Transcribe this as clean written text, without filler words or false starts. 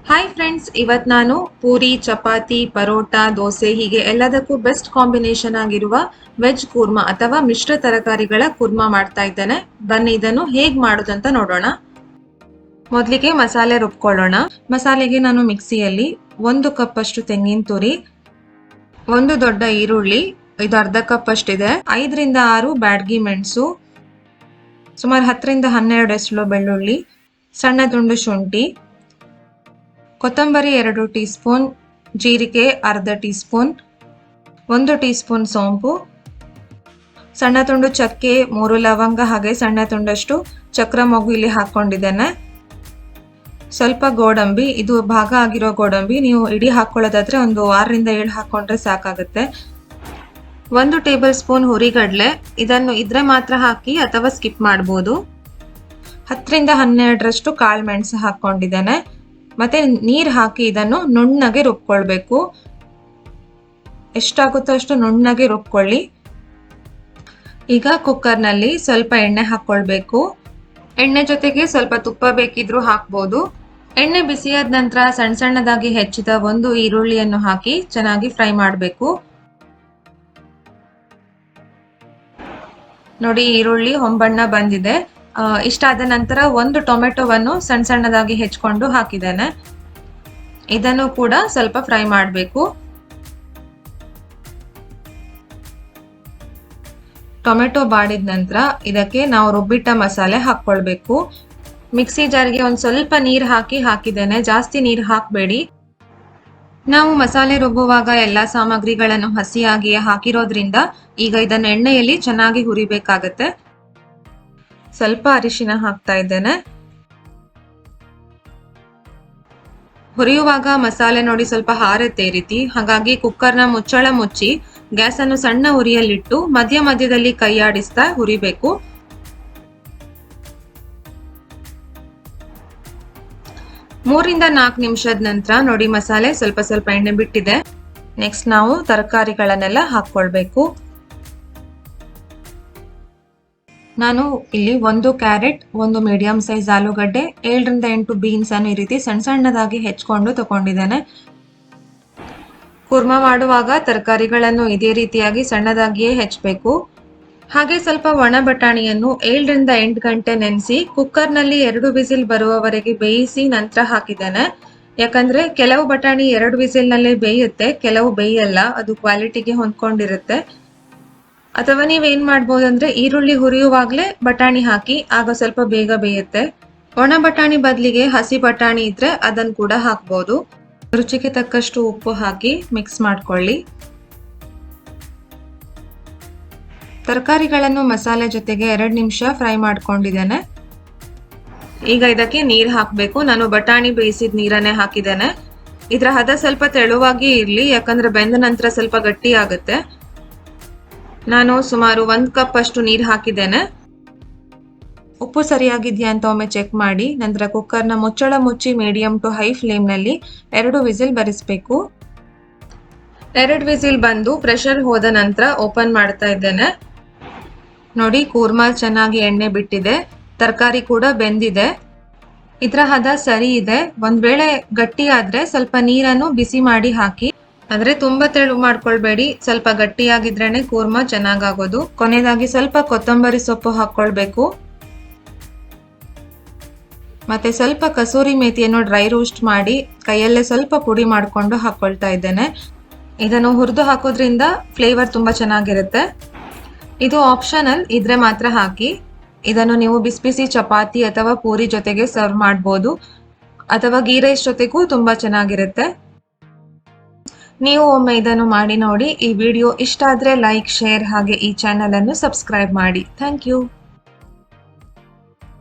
Hi friends, ಇವತ್ತು ನಾನು ಪೂರಿ, ಚಪಾತಿ, ಪರೋಟ, ದೋಸೆ ಹೀಗೆ ಎಲ್ಲದಕ್ಕೂ ಬೆಸ್ಟ್ ಕಾಂಬಿನೇಷನ್ ಆಗಿರುವ ವೆಜ್ ಕೂರ್ಮಾ ಅಥವಾ ಮಿಶ್ರ ತರಕಾರಿಗಳ ಕೂರ್ಮಾ ಮಾಡ್ತಾ ಇದ್ದೇನೆ. ಬನ್ನಿ ಇದನ್ನು ಹೇಗ್ ಮಾಡೋದಂತ ನೋಡೋಣ. ಮೊದಲಿಗೆ ಮಸಾಲೆ ರುಬ್ಕೊಳ್ಳೋಣ. ಮಸಾಲೆಗೆ ನಾನು ಮಿಕ್ಸಿಯಲ್ಲಿ 1 ಕಪ್ ಅಷ್ಟು ತೆಂಗಿನ ತುರಿ, 1 ದೊಡ್ಡ ಈರುಳ್ಳಿ, ಇದು ಅರ್ಧ ಕಪ್ ಅಷ್ಟಿದೆ, 5 ರಿಂದ 6 ಬ್ಯಾಡಗಿ ಮೆಣಸು, ಸುಮಾರು 10 ರಿಂದ 12 ಎಸಳು ಬೆಳ್ಳುಳ್ಳಿ, ಸಣ್ಣ ತುಂಡು ಶುಂಠಿ, ಕೊತ್ತಂಬರಿ 2 ಟೀ ಸ್ಪೂನ್, ಜೀರಿಗೆ ಅರ್ಧ ಟೀ ಸ್ಪೂನ್, 1 ಟೀ ಸ್ಪೂನ್ ಸೋಂಪು, ಸಣ್ಣ ತುಂಡು ಚಕ್ಕೆ, 3 ಲವಂಗ ಹಾಗೆ ಸಣ್ಣ ತುಂಡಷ್ಟು ಚಕ್ರ ಮೊಗ್ಗು ಇಲ್ಲಿ ಹಾಕೊಂಡಿದ್ದೇನೆ. ಸ್ವಲ್ಪ ಗೋಡಂಬಿ, ಇದು ಭಾಗ ಆಗಿರೋ ಗೋಡಂಬಿ, ನೀವು ಇಡೀ ಹಾಕೊಳ್ಳೋದಾದ್ರೆ ಒಂದು 6 ರಿಂದ 7 ಹಾಕೊಂಡ್ರೆ ಸಾಕಾಗುತ್ತೆ. 1 ಟೇಬಲ್ ಸ್ಪೂನ್ ಹುರಿಗಡ್ಲೆ, ಇದನ್ನು ಇದ್ರೆ ಮಾತ್ರ ಹಾಕಿ ಅಥವಾ ಸ್ಕಿಪ್ ಮಾಡ್ಬೋದು. 10 ರಿಂದ 12 ಕಾಳು ಮೆಣಸು ಹಾಕೊಂಡಿದ್ದೇನೆ. ಮತ್ತೆ ನೀರು ಹಾಕಿ ಇದನ್ನು ನುಣ್ಣಗೆ ರುಬ್ಕೊಳ್ಬೇಕು. ಎಷ್ಟಾಗುತ್ತೋ ಅಷ್ಟು ನುಣ್ಣಗೆ ರುಬ್ಕೊಳ್ಳಿ. ಈಗ ಕುಕ್ಕರ್ನಲ್ಲಿ ಸ್ವಲ್ಪ ಎಣ್ಣೆ ಹಾಕೊಳ್ಬೇಕು. ಎಣ್ಣೆ ಜೊತೆಗೆ ಸ್ವಲ್ಪ ತುಪ್ಪ ಬೇಕಿದ್ರೂ ಹಾಕ್ಬೋದು. ಎಣ್ಣೆ ಬಿಸಿಯಾದ ನಂತರ ಸಣ್ಣ ಸಣ್ಣದಾಗಿ ಹೆಚ್ಚಿದ 1 ಈರುಳ್ಳಿಯನ್ನು ಹಾಕಿ ಚೆನ್ನಾಗಿ ಫ್ರೈ ಮಾಡಬೇಕು. ನೋಡಿ, ಈರುಳ್ಳಿ ಹೊಂಬಣ್ಣ ಬಂದಿದೆ. ಇಷ್ಟಾದ ನಂತರ 1 ಟೊಮೆಟೊವನ್ನು ಸಣ್ಣ ಸಣ್ಣದಾಗಿ ಹೆಚ್ಚಿಕೊಂಡು ಹಾಕಿದ್ದೇನೆ. ಇದನ್ನು ಕೂಡ ಸ್ವಲ್ಪ ಫ್ರೈ ಮಾಡಬೇಕು. ಟೊಮೆಟೊ ಬಾಡಿದ ನಂತರ ಇದಕ್ಕೆ ನಾವು ರುಬ್ಬಿಟ್ಟ ಮಸಾಲೆ ಹಾಕೊಳ್ಬೇಕು. ಮಿಕ್ಸಿ ಜಾರ್ಗೆ ಒಂದು ಸ್ವಲ್ಪ ನೀರು ಹಾಕಿದ್ದೇನೆ, ಜಾಸ್ತಿ ನೀರು ಹಾಕಬೇಡಿ. ನಾವು ಮಸಾಲೆ ರುಬ್ಬುವಾಗ ಎಲ್ಲ ಸಾಮಗ್ರಿಗಳನ್ನು ಹಸಿಯಾಗಿಯೇ ಹಾಕಿರೋದ್ರಿಂದ ಈಗ ಇದನ್ನು ಎಣ್ಣೆಯಲ್ಲಿ ಚೆನ್ನಾಗಿ ಹುರಿಬೇಕಾಗತ್ತೆ. ಸ್ವಲ್ಪ ಅರಿಶಿನ ಹಾಕ್ತಾ ಇದ್ದೇನೆ. ಹುರಿಯುವಾಗ ಮಸಾಲೆ ನೋಡಿ ಸ್ವಲ್ಪ ಹಾರತ್ತೆ ಈ ರೀತಿ, ಹಾಗಾಗಿ ಕುಕ್ಕರ್ನ ಮುಚ್ಚಳ ಮುಚ್ಚಿ ಗ್ಯಾಸ್ ಅನ್ನು ಸಣ್ಣ ಉರಿಯಲ್ಲಿಟ್ಟು ಮಧ್ಯ ಮಧ್ಯದಲ್ಲಿ ಕೈಯಾಡಿಸ್ತಾ ಹುರಿಬೇಕು. 3 ರಿಂದ 4 ನಿಮಿಷದ ನಂತರ ನೋಡಿ ಮಸಾಲೆ ಸ್ವಲ್ಪ ಸ್ವಲ್ಪ ಎಣ್ಣೆ ಬಿಟ್ಟಿದೆ. ನೆಕ್ಸ್ಟ್ ನಾವು ತರಕಾರಿಗಳನ್ನೆಲ್ಲ ಹಾಕೊಳ್ಬೇಕು. ನಾನು ಇಲ್ಲಿ 1 ಕ್ಯಾರೆಟ್, 1 ಮೀಡಿಯಂ ಸೈಜ್ ಆಲೂಗಡ್ಡೆ, 7 ರಿಂದ 8 ಬೀನ್ಸ್ ಅನ್ನು ಈ ರೀತಿ ಸಣ್ಣ ಸಣ್ಣದಾಗಿ ಹೆಚ್ಚಿಕೊಂಡು ತಗೊಂಡಿದ್ದೇನೆ. ಕುರ್ಮಾ ಮಾಡುವಾಗ ತರಕಾರಿಗಳನ್ನು ಇದೇ ರೀತಿಯಾಗಿ ಸಣ್ಣದಾಗಿಯೇ ಹೆಚ್ಚಬೇಕು. ಹಾಗೆ ಸ್ವಲ್ಪ ಒಣ ಬಟಾಣಿಯನ್ನು 7 ರಿಂದ 8 ಗಂಟೆ ನೆನೆಸಿ ಕುಕ್ಕರ್ನಲ್ಲಿ 2 ವಿಸಿಲ್ ಬರುವವರೆಗೆ ಬೇಯಿಸಿ ನಂತರ ಹಾಕಿದ್ದೇನೆ. ಯಾಕಂದ್ರೆ ಕೆಲವು ಬಟಾಣಿ 2 ವಿಸಿಲ್ನಲ್ಲೇ ಬೇಯುತ್ತೆ, ಕೆಲವು ಬೇಯಲ್ಲ, ಅದು ಕ್ವಾಲಿಟಿಗೆ ಹೊಂದ್ಕೊಂಡಿರುತ್ತೆ. ಅಥವಾ ನೀವೇನ್ ಮಾಡ್ಬೋದಂದ್ರೆ ಈರುಳ್ಳಿ ಹುರಿಯುವಾಗಲೇ ಬಟಾಣಿ ಹಾಕಿ, ಆಗ ಸ್ವಲ್ಪ ಬೇಗ ಬೇಯುತ್ತೆ. ಒಣ ಬಟಾಣಿ ಬದಲಿಗೆ ಹಸಿ ಬಟಾಣಿ ಇದ್ರೆ ಅದನ್ನು ಕೂಡ ಹಾಕ್ಬೋದು. ರುಚಿಗೆ ತಕ್ಕಷ್ಟು ಉಪ್ಪು ಹಾಕಿ ಮಿಕ್ಸ್ ಮಾಡ್ಕೊಳ್ಳಿ. ತರಕಾರಿಗಳನ್ನು ಮಸಾಲೆ ಜೊತೆಗೆ 2 ನಿಮಿಷ ಫ್ರೈ ಮಾಡ್ಕೊಂಡಿದ್ದೇನೆ. ಈಗ ಇದಕ್ಕೆ ನೀರು ಹಾಕಬೇಕು. ನಾನು ಬಟಾಣಿ ಬೇಯಿಸಿದ ನೀರನ್ನೇ ಹಾಕಿದ್ದೇನೆ. ಇದರ ಹದ ಸ್ವಲ್ಪ ತೆಳುವಾಗಿ ಇರಲಿ, ಯಾಕಂದ್ರೆ ಬೆಂದ ನಂತರ ಸ್ವಲ್ಪ ಗಟ್ಟಿ ಆಗುತ್ತೆ. ನಾನು ಸುಮಾರು 1 ಕಪ್ ಅಷ್ಟು ನೀರು ಹಾಕಿದ್ದೇನೆ. ಉಪ್ಪು ಸರಿಯಾಗಿದೆಯಾ ಅಂತ ಒಮ್ಮೆ ಚೆಕ್ ಮಾಡಿ ನಂತರ ಕುಕ್ಕರ್ನ ಮುಚ್ಚಳ ಮುಚ್ಚಿ ಮೀಡಿಯಂ ಟು ಹೈ ಫ್ಲೇಮ್ನಲ್ಲಿ 2 ವಿಸಿಲ್ ಬರಿಸಬೇಕು. 2 ವಿಸಿಲ್ ಬಂದು ಪ್ರೆಷರ್ ಹೋದ ನಂತರ ಓಪನ್ ಮಾಡ್ತಾ ಇದ್ದೇನೆ. ನೋಡಿ, ಕೂರ್ಮಾ ಚೆನ್ನಾಗಿ ಎಣ್ಣೆ ಬಿಟ್ಟಿದೆ, ತರಕಾರಿ ಕೂಡ ಬೆಂದಿದೆ. ಇದರ ಹದ ಸರಿ ಇದೆ. ಒಂದ್ ವೇಳೆ ಗಟ್ಟಿ ಆದ್ರೆ ಸ್ವಲ್ಪ ನೀರನ್ನು ಬಿಸಿ ಮಾಡಿ ಹಾಕಿ. ಅಂದ್ರೆ ತುಂಬಾ ತೆಳು ಮಾಡ್ಕೊಳ್ಬೇಡಿ, ಸ್ವಲ್ಪ ಗಟ್ಟಿಯಾಗಿದ್ರೇನೆ ಕೂರ್ಮಾ ಚೆನ್ನಾಗಾಗೋದು. ಕೊನೆಯದಾಗಿ ಸ್ವಲ್ಪ ಕೊತ್ತಂಬರಿ ಸೊಪ್ಪು ಹಾಕೊಳ್ಬೇಕು. ಮತ್ತೆ ಸ್ವಲ್ಪ ಕಸೂರಿ ಮೇಥಿಯನ್ನು ಡ್ರೈ ರೋಸ್ಟ್ ಮಾಡಿ ಕೈಯಲ್ಲೇ ಸ್ವಲ್ಪ ಪುಡಿ ಮಾಡಿಕೊಂಡು ಹಾಕೊಳ್ತಾ ಇದ್ದೇನೆ. ಇದನ್ನು ಹುರಿದು ಹಾಕೋದ್ರಿಂದ ಫ್ಲೇವರ್ ತುಂಬಾ ಚೆನ್ನಾಗಿರುತ್ತೆ. ಇದು ಆಪ್ಷನಲ್, ಇದ್ರೆ ಮಾತ್ರ ಹಾಕಿ. ಇದನ್ನು ನೀವು ಬಿಸಿ ಬಿಸಿ ಚಪಾತಿ ಅಥವಾ ಪೂರಿ ಜೊತೆಗೆ ಸರ್ವ್ ಮಾಡ್ಬೋದು, ಅಥವಾ ಗೀ ರೈಸ್ ಜೊತೆಗೂ ತುಂಬಾ ಚೆನ್ನಾಗಿರುತ್ತೆ. ನೀವು ಒಮ್ಮೆ ಇದನ್ನು ಮಾಡಿ ನೋಡಿ. ಈ ವಿಡಿಯೋ ಇಷ್ಟ ಆದ್ರೆ ಲೈಕ್, ಶೇರ್ ಹಾಗೆ ಈ ಚಾನೆಲ್ ಅನ್ನು ಸಬ್ಸ್ಕ್ರೈಬ್ ಮಾಡಿ. Thank you.